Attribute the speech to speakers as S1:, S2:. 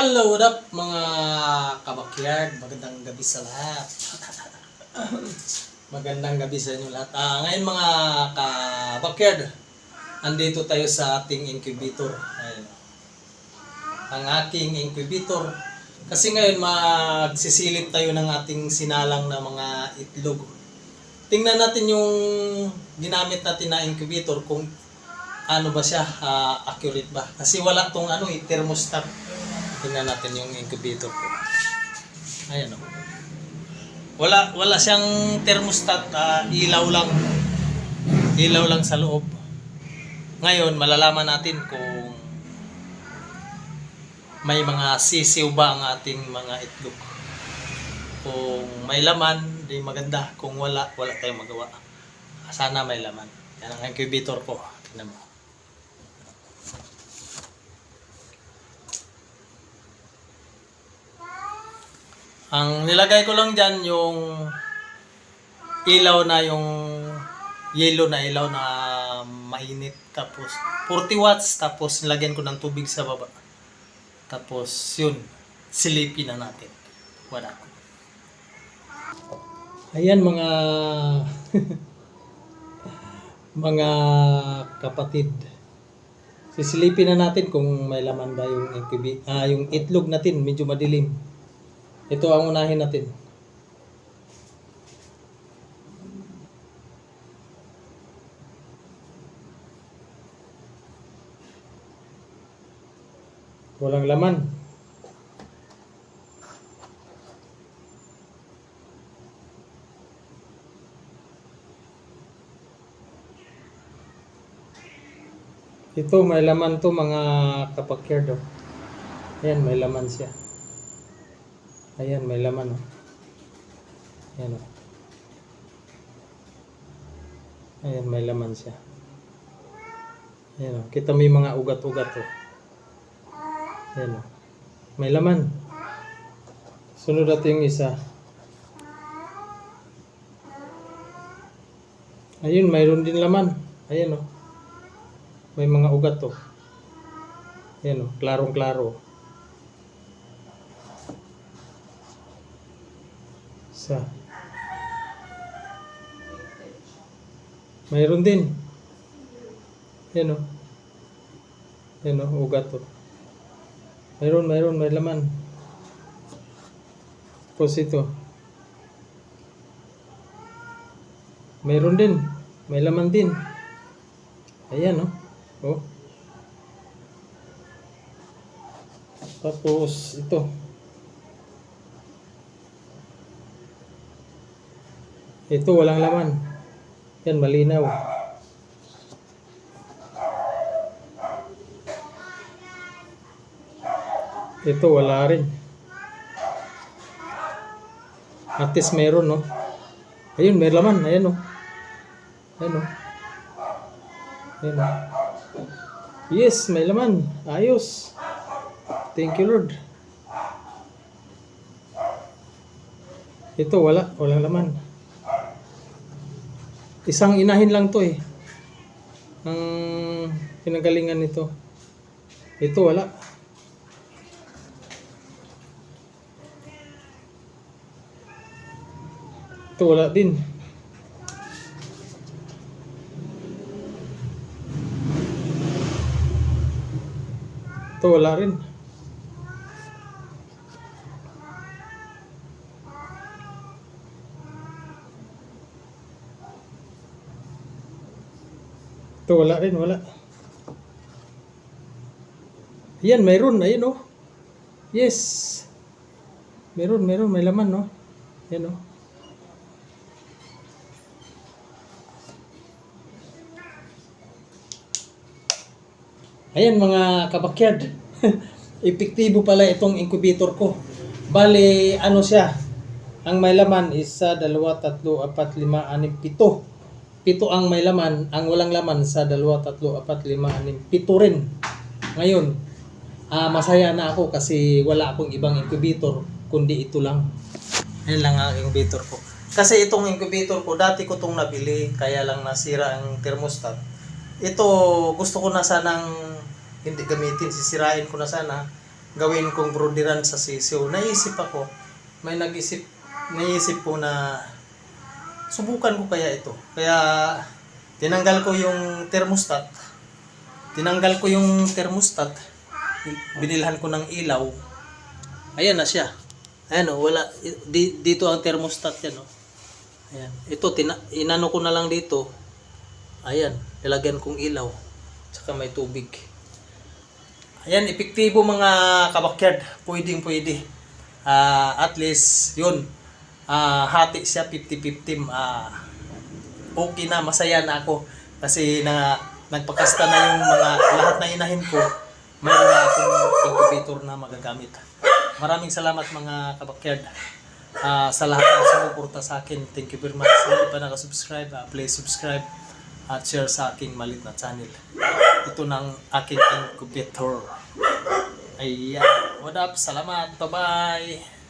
S1: Hello, what up mga kabakyard? Magandang gabi sa lahat. Magandang gabi sa inyo lahat. Ngayon mga kabakyard, andito tayo sa ating incubator. Ayan. Ang aking incubator. Kasi ngayon magsisilip tayo ng ating sinalang na mga itlog. Tingnan natin yung ginamit natin na incubator kung ano ba siya, accurate ba. Kasi wala tong thermostat. Tingnan natin yung incubator ko. Ayan o. Wala siyang thermostat, ilaw lang. Ilaw lang sa loob. Ngayon, malalaman natin kung may mga sisiw ba ang ating mga itlog. Kung may laman, di maganda. Kung wala tayong magawa. Sana may laman. Yan ang incubator ko. Tingnan mo. Ang nilagay ko lang dyan yung ilaw na yung yellow na ilaw na mainit. Tapos 40 watts. Tapos nilagyan ko ng tubig sa baba. Tapos yun, silipin na natin. Wala. Ayan mga mga kapatid. Sisilipin na natin kung may laman ba yung yung itlog natin. Medyo madilim. Ito ang unahin natin. Walang laman. Ito may laman to mga kapakyard. Ayan, may laman siya. Ayan, may laman. Ayan. Ayan, may laman siya. Ayan. Kita mo yung mga ugat-ugat. Ayan. May laman. Sunod natin yung isa. Ayun, mayroon din laman. Ayan. May mga ugat. Ayan. Klarong-klaro. Mayroon din. Yan Yan ugat Mayroon, may laman. Tapos ito. Mayroon din. May laman din. Ayan Oh. Tapos ito. Ito walang laman. Yan, malinaw. Ito wala rin. At least meron, Ayun, may laman. Ayan, Ayan, Ayan, Yes, may laman. Ayos. Thank you, Lord. Ito walang laman. Isang inahin lang to ang pinagalingan nito. Ito wala. Ito wala din. Ito wala rin. Ito wala rin, wala. Ayan, mayroon. Ayan, Yes. Meron, may laman, Ayan, Ayan mga kabakyard. Epektibo pala itong incubator ko. Bale, siya? Ang may laman is 1, 2, 3, 4, 5, 6, 7. 7 ang may laman, ang walang laman sa 2, 3, 4, 5, 6, 7 rin. Ngayon, masaya na ako kasi wala akong ibang incubator kundi ito lang. Yan lang ang incubator ko. Kasi itong incubator ko, dati ko itong nabili, kaya lang nasira ang thermostat. Ito, gusto ko na sanang hindi gamitin, sisirain ko na sana. gawin kong brodiran sa sisiw. Naisip po na subukan ko kaya ito. Kaya tinanggal ko yung thermostat. Binilhan ko ng ilaw. Ayan na siya. Ayan o, wala. Dito ang thermostat yan o. Ayan. Ito, inano ko na lang dito. Ayan, nilagyan kong ilaw. Tsaka may tubig. Ayan, epektibo mga kabakyard. Pwede. At least, yun. Hati siya 50-50. Okay na, masaya na ako. Kasi nagpakasta na yung mga lahat na inahin ko. Mayroon na akong incubator na magagamit. Maraming salamat mga kabakyard. Sa lahat ng sumuporta sa akin. Thank you very much. Kung hindi pa nakasubscribe, please subscribe at share sa aking malit na channel. Ito ng aking incubator. Ayan. What up? Salamat. Bye-bye.